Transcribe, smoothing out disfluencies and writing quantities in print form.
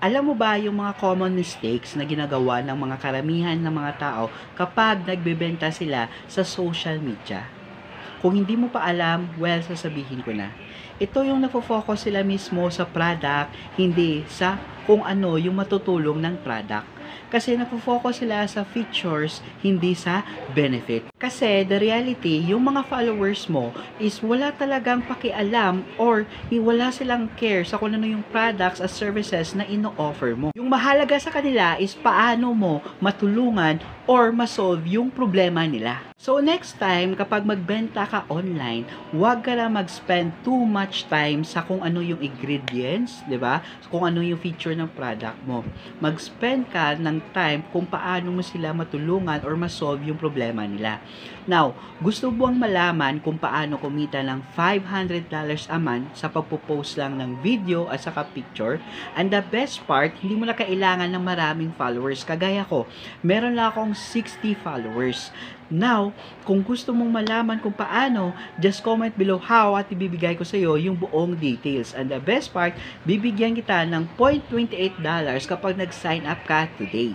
Alam mo ba yung mga common mistakes na ginagawa ng mga karamihan ng mga tao kapag nagbebenta sila sa social media? Kung hindi mo pa alam, well, sasabihin ko na. Ito yung nafo-focus sila mismo sa product, hindi sa kung ano yung matutulong ng product. Kasi nafo-focus sila sa features, hindi sa benefit. Kasi the reality, yung mga followers mo is wala talagang pakialam or wala silang care sa kung ano yung products at services na ino-offer mo. Yung mahalaga sa kanila is paano mo matulungan or masolve yung problema nila. So next time, kapag magbenta ka online, huwag ka na mag-spend too much time sa kung ano yung ingredients, di ba? Kung ano yung feature ng product mo. Mag-spend ka ng time kung paano mo sila matulungan or masolve yung problema nila. Now, gusto buwang malaman kung paano kumita ng $500 a month sa pagpo-post lang ng video at saka picture. And the best part, hindi mo na kailangan ng maraming followers. Kagaya ko, meron lang akong 60 followers. Now, kung gusto mong malaman kung paano, just comment below how at ibibigay ko sa iyo yung buong details. And the best part, bibigyan kita ng $0.28 kapag nag-sign up ka today.